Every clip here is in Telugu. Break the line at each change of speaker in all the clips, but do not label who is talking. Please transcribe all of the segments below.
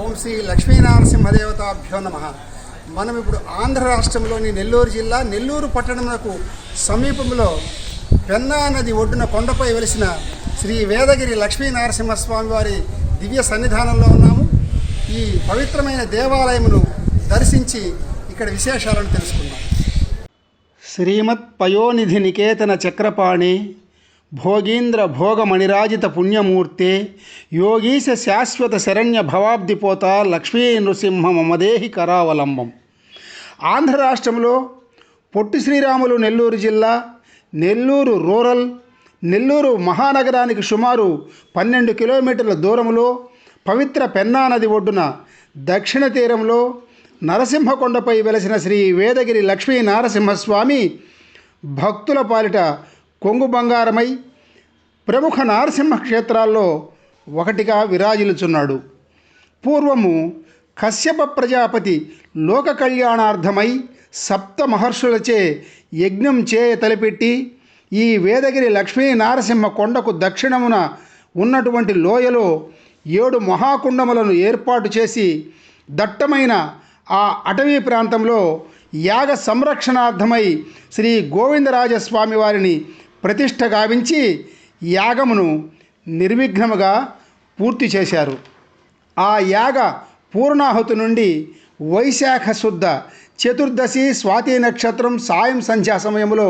ఓం శ్రీ లక్ష్మీనరసింహదేవతాభ్యో నమః. మనం ఇప్పుడు ఆంధ్ర రాష్ట్రంలోని నెల్లూరు జిల్లా నెల్లూరు పట్టణమునకు సమీపంలో పెన్నా నది ఒడ్డున కొండపై వెలిసిన శ్రీ వేదగిరి లక్ష్మీనరసింహస్వామి వారి దివ్య సన్నిధానంలో ఉన్నాము. ఈ పవిత్రమైన దేవాలయమును దర్శించి ఇక్కడ విశేషాలను తెలుసుకుందాం. శ్రీమత్ పయోనిధి నికేతన చక్రపాణి భోగీంద్ర భోగమణిరాజిత పుణ్యమూర్తే యోగీశ శాశ్వత శరణ్య భవాబ్దిపోత లక్ష్మీ నృసింహ మమదేహి కరావలంబం. ఆంధ్ర రాష్ట్రంలో పొట్టి శ్రీరాములు నెల్లూరు జిల్లా, నెల్లూరు రూరల్, నెల్లూరు మహానగరానికి సుమారు 12 కిలోమీటర్ల దూరంలో పవిత్ర పెన్నా నది ఒడ్డున దక్షిణ తీరంలో నరసింహకొండపై వెలసిన శ్రీ వేదగిరి లక్ష్మీ నరసింహస్వామి భక్తుల పాలిట కొంగు బంగారమై ప్రముఖ నారసింహ క్షేత్రాల్లో ఒకటిగా విరాజిల్లుచున్నాడు. పూర్వము కశ్యప ప్రజాపతి లోక కళ్యాణార్థమై సప్త మహర్షులచే యజ్ఞం చేయ తలపెట్టి ఈ వేదగిరి లక్ష్మీ నారసింహ కొండకు దక్షిణమున ఉన్నటువంటి లోయలో 7 మహాకుండములను ఏర్పాటు చేసి దట్టమైన ఆ అటవీ ప్రాంతంలో యాగ సంరక్షణార్థమై శ్రీ గోవిందరాజస్వామి వారిని ప్రతిష్ఠ గావించి యాగమును నిర్విఘ్నముగా పూర్తి చేశారు. ఆ యాగ పూర్ణాహుతి నుండి వైశాఖ శుద్ధ చతుర్దశి స్వాతి నక్షత్రం సాయం సంధ్యా సమయంలో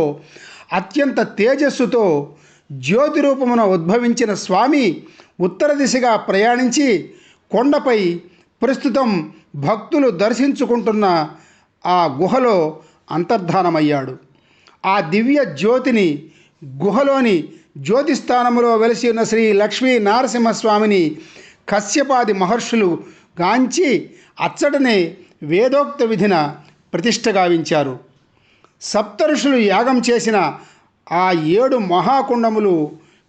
అత్యంత తేజస్సుతో జ్యోతి రూపమున ఉద్భవించిన స్వామి ఉత్తర దిశగా ప్రయాణించి కొండపై ప్రస్తుతం భక్తులు దర్శించుకుంటున్న ఆ గుహలో అంతర్ధానమయ్యాడు. ఆ దివ్య జ్యోతిని గుహలోని జ్యోతిస్థానములో వెలిసి ఉన్న శ్రీ లక్ష్మీ నరసింహస్వామిని కశ్యపాది మహర్షులు గాంచి అచ్చటనే వేదోక్త విధిన ప్రతిష్ఠ గావించారు. సప్తఋషులు యాగం చేసిన ఆ 7 మహాకుండములు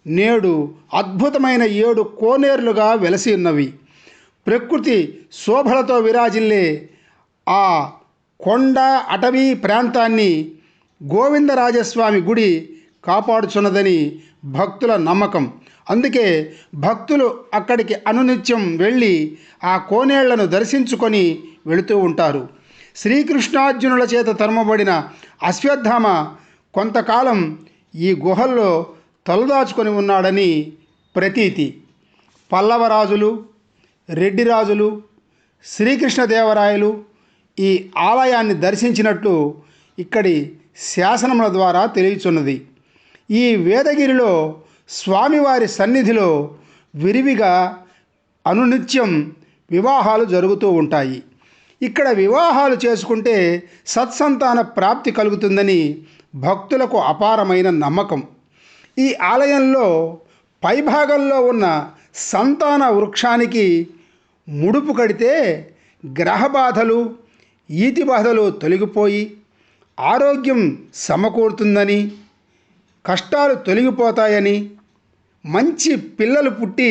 నేడు అద్భుతమైన 7 కోనేరులుగా వెలసి ఉన్నవి. ప్రకృతి శోభలతో విరాజిల్లే ఆ కొండ అటవీ ప్రాంతాన్ని గోవిందరాజస్వామి గుడి కాపాడుచున్నదని భక్తుల నమ్మకం. అందుకే భక్తులు అక్కడికి అనునిత్యం వెళ్ళి ఆ కోనేళ్లను దర్శించుకొని వెళుతూ ఉంటారు. శ్రీకృష్ణార్జునుల చేత తరుమబడిన అశ్వత్థామ కొంతకాలం ఈ గుహల్లో తలదాచుకొని ఉన్నాడని ప్రతీతి. పల్లవరాజులు, రెడ్డిరాజులు, శ్రీకృష్ణదేవరాయలు ఈ ఆలయాన్ని దర్శించినట్లు ఇక్కడి శాసనముల ద్వారా తెలియచున్నది. ఈ వేదగిరిలో స్వామివారి సన్నిధిలో విరివిగా అనునిత్యం వివాహాలు జరుగుతూ ఉంటాయి. ఇక్కడ వివాహాలు చేసుకుంటే సత్సంతాన ప్రాప్తి కలుగుతుందని భక్తులకు అపారమైన నమ్మకం. ఈ ఆలయంలో పైభాగంలో ఉన్న సంతాన వృక్షానికి ముడుపు కడితే గ్రహబాధలు, ఈతి బాధలు తొలగిపోయి ఆరోగ్యం సమకూరుతుందని, కష్టాలు తొలగిపోతాయని, మంచి పిల్లలు పుట్టి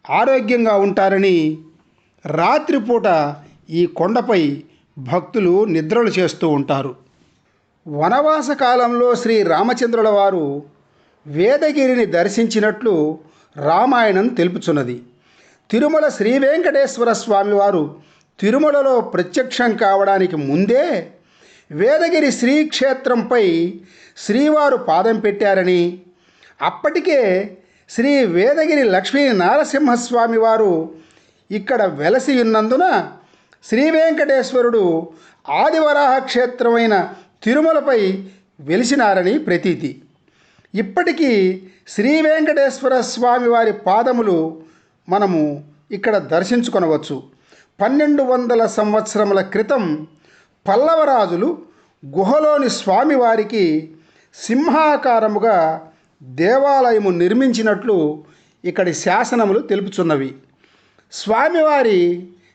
ఆరోగ్యంగా ఉంటారని రాత్రిపూట ఈ కొండపై భక్తులు నిద్రలు చేస్తూ ఉంటారు. వనవాస కాలంలో శ్రీ రామచంద్రుల వారు వేదగిరిని దర్శించినట్లు రామాయణం తెలుపుచున్నది. తిరుమల శ్రీ వెంకటేశ్వర స్వామివారు తిరుమలలో ప్రత్యక్షం కావడానికి ముందే వేదగిరి శ్రీక్షేత్రంపై శ్రీవారు పాదం పెట్టారని, అప్పటికే శ్రీ వేదగిరి లక్ష్మీ నరసింహస్వామి వారు ఇక్కడ వెలసి ఉన్నందున శ్రీ వెంకటేశ్వరుడు ఆదివరాహ క్షేత్రమైన తిరుమలపై వెలిసినారని ప్రతీతి. ఇప్పటికీ శ్రీ వెంకటేశ్వర స్వామి వారి పాదములు మనము ఇక్కడ దర్శించుకొనవచ్చు. 1200 సంవత్సరముల క్రితం పల్లవరాజులు గుహలోని స్వామివారికి సింహాకారముగా దేవాలయము నిర్మించినట్లు ఇక్కడి శాసనములు తెలుపుచున్నవి. స్వామివారి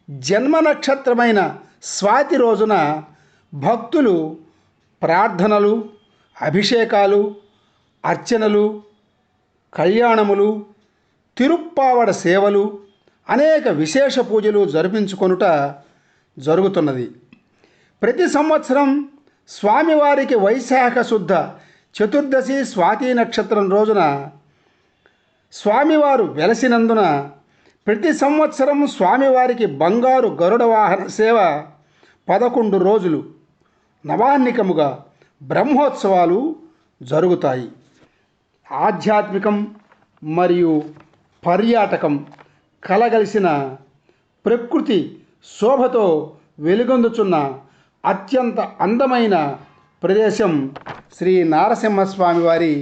జన్మ నక్షత్రమైన స్వాతి రోజున భక్తులు ప్రార్థనలు, అభిషేకాలు, అర్చనలు, కళ్యాణములు, తిరుప్పావడ సేవలు, అనేక విశేష పూజలు జరిపించుకొనుట జరుగుతున్నది. ప్రతి సంవత్సరం స్వామివారికి వైశాఖ శుద్ధ చతుర్దశి స్వాతి నక్షత్రం రోజున స్వామివారు వెలసినందున ప్రతి సంవత్సరం స్వామివారికి బంగారు గరుడ వాహన సేవ 11 రోజులు నవాన్నికముగా బ్రహ్మోత్సవాలు జరుగుతాయి. ఆధ్యాత్మికం మరియు పర్యాటకం కలగలిసిన ప్రకృతి శోభతో వెలుగొందుచున్న అత్యంత అందమైన ప్రదేశం శ్రీ నారసింహస్వామి వారి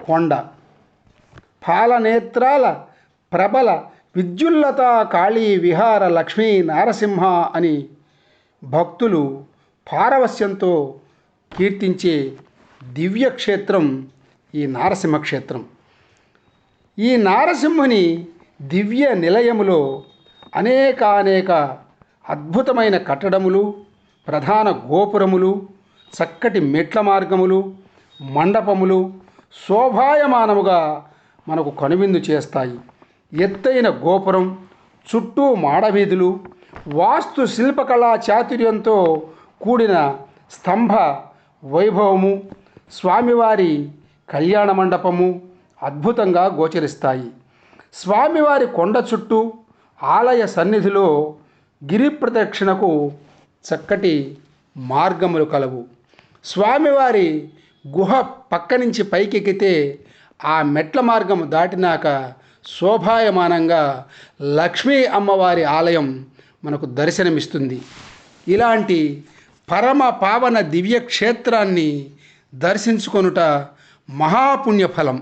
కొండ. పాలనేత్రాల ప్రబల విద్యుల్లత కాళీ విహార లక్ష్మీ నారసింహ అని భక్తులు పారవస్యంతో కీర్తించే దివ్యక్షేత్రం ఈ నారసింహ క్షేత్రం. ఈ నారసింహుని దివ్య నిలయములో అనేక అద్భుతమైన కట్టడములు, ప్రధాన గోపురములు, చక్కటి మెట్ల మార్గములు, మండపములు శోభాయమానముగా మనకు కనువిందు చేస్తాయి. ఎత్తైన గోపురం, చుట్టూ మాడవీధులు, వాస్తు శిల్పకళా చాతుర్యంతో కూడిన స్తంభ వైభవము, స్వామివారి కళ్యాణ మండపము అద్భుతంగా గోచరిస్తాయి. స్వామివారి కొండ చుట్టూ ఆలయ సన్నిధిలో గిరి ప్రదక్షిణకు చక్కటి మార్గములు కలవు. స్వామివారి గుహ పక్క నుంచి పైకెక్కితే ఆ మెట్ల మార్గము దాటినాక శోభాయమానంగా లక్ష్మీ అమ్మవారి ఆలయం మనకు దర్శనమిస్తుంది. ఇలాంటి పరమ పావన దివ్య క్షేత్రాన్ని దర్శించుకొనుట మహాపుణ్యఫలం.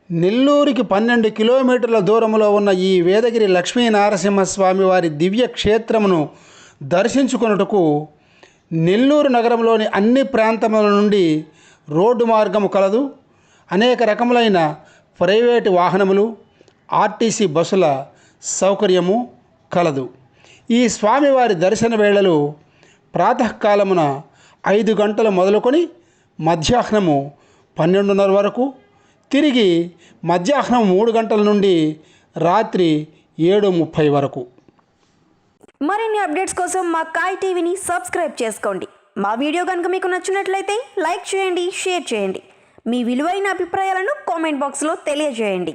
నెల్లూరుకి 12 కిలోమీటర్ల దూరంలో ఉన్న ఈ వేదగిరి లక్ష్మీ నారసింహస్వామి వారి దివ్య క్షేత్రమును దర్శించుకొనుటకు నెల్లూరు నగరంలోని అన్ని ప్రాంతముల నుండి రోడ్డు మార్గము కలదు. అనేక రకములైన ప్రైవేటు వాహనములు, ఆర్టీసీ బస్సుల సౌకర్యము కలదు. ఈ స్వామివారి దర్శన వేళలు ప్రాతకాలమున 5 గంటలు మొదలుకొని మధ్యాహ్నము 12:30 వరకు, తిరిగి మధ్యాహ్నం 3 గంటల నుండి రాత్రి 7:30 వరకు.
మరిన్ని అప్డేట్స్ కోసం మా కాయ్ టీవీని సబ్స్క్రైబ్ చేసుకోండి. మా వీడియో కనుక మీకు నచ్చినట్లయితే లైక్ చేయండి, షేర్ చేయండి. మీ విలువైన అభిప్రాయాలను కామెంట్ బాక్స్లో తెలియజేయండి.